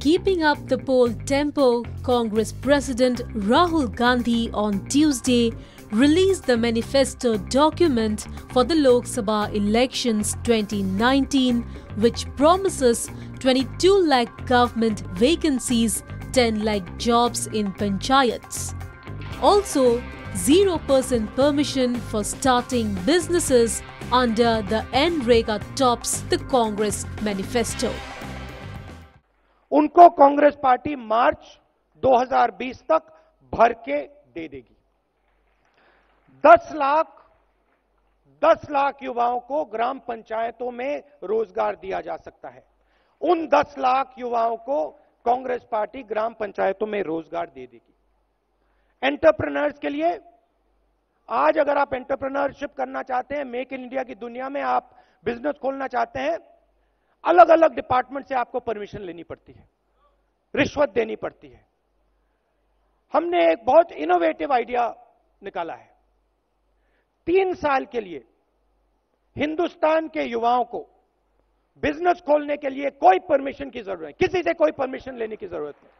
Keeping up the poll tempo, Congress President Rahul Gandhi on Tuesday released the manifesto document for the Lok Sabha elections 2019, which promises 22 lakh government vacancies, 10 lakh jobs in panchayats. Also, 0% permission for starting businesses under the NREGA tops the Congress manifesto. उनको Congress party मार्च 2020 तक भर के दे देगी। 10 लाख युवाओं को ग्राम पंचायतों में रोजगार दिया जा सकता है। उन 10 लाख युवाओं को कांग्रेस पार्टी ग्राम पंचायतों में रोजगार दे देगी। एंटरप्रेन्योर्स के लिए आज अगर आप एंटरप्रेन्योरशिप करना चाहते हैं, मेक इन इंडिया की दुनिया में आप बिजनेस खोलना चाहते हैं, अलग अलग डिपार्टमेंट से आपको परमिशन लेनी पड़ती है, रिश्वत देनी पड़ती है। हमने एक बहुत इनोवेटिव आइडिया निकाला है। 3 साल के लिए हिंदुस्तान के युवाओं को बिजनेस खोलने के लिए कोई परमिशन की जरूरत नहीं, किसी से कोई परमिशन लेने की जरूरत नहीं।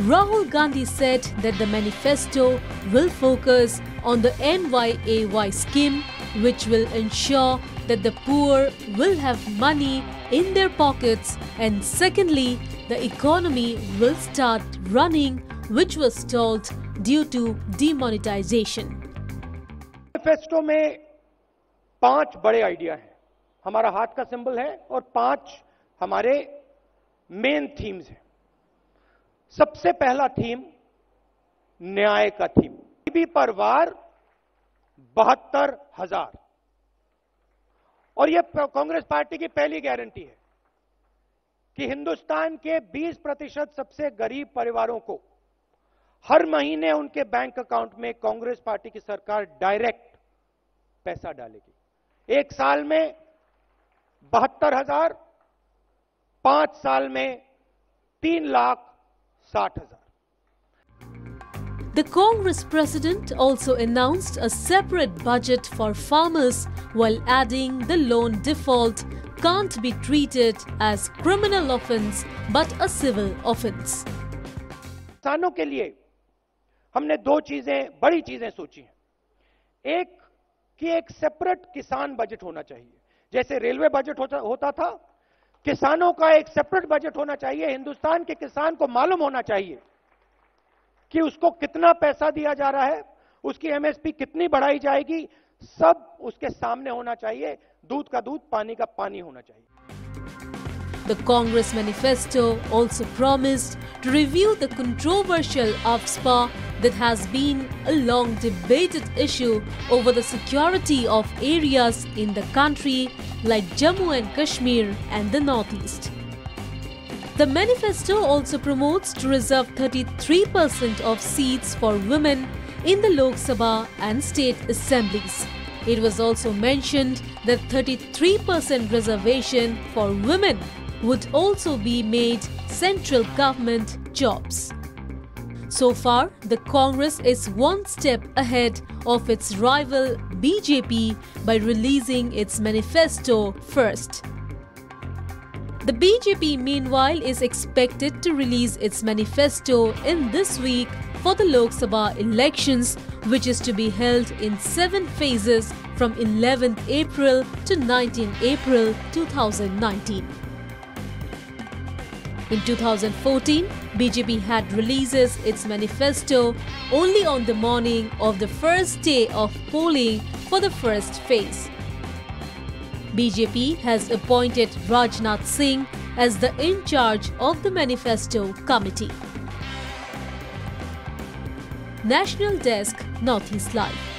Rahul Gandhi said that the manifesto will focus on the NYAY scheme, which will ensure that the poor will have money in their pockets, and secondly, the economy will start running, which was stalled due to demonetization. Manifesto में 5 बड़े idea हैं। हमारा हाथ का symbol है और 5 हमारे main themes हैं। सबसे पहला थीम न्याय का थीम। गरीबी पर वार 72,000, और यह कांग्रेस पार्टी की पहली गारंटी है कि हिंदुस्तान के 20% सबसे गरीब परिवारों को हर महीने उनके बैंक अकाउंट में कांग्रेस पार्टी की सरकार डायरेक्ट पैसा डालेगी। 1 साल में 72,000, 5 साल में 3,60,000। The Congress president also announced a separate budget for farmers while adding the loan default can't be treated as criminal offence but a civil offence. किसानों के लिए हमने 2 बड़ी चीजें सोची हैं। एक कि एक सेपरेट किसान बजट होना चाहिए, जैसे रेलवे बजट होता था। किसानों का एक सेपरेट बजट होना चाहिए। हिंदुस्तान के किसान को मालूम होना चाहिए कि उसको कितना पैसा दिया जा रहा है, उसकी एमएसपी कितनी बढ़ाई जाएगी, सब उसके सामने होना चाहिए। दूध का दूध, पानी का पानी होना चाहिए। The Congress manifesto also promised to review the controversial AFSPA that has been a long debated issue over the security of areas in the country like Jammu and Kashmir and the Northeast. The manifesto also promotes to reserve 33% of seats for women in the Lok Sabha and state assemblies. It was also mentioned that 33% reservation for women would also be made central government jobs. So far, the Congress is one step ahead of its rival BJP by releasing its manifesto first. The BJP, meanwhile, is expected to release its manifesto in this week for the Lok Sabha elections, which is to be held in 7 phases from 11th April to 19th April 2019. In 2014, BJP had releases its manifesto only on the morning of the first day of polling for the first phase. BJP has appointed Rajnath Singh as the in charge of the manifesto committee. National Desk, Northeast Live.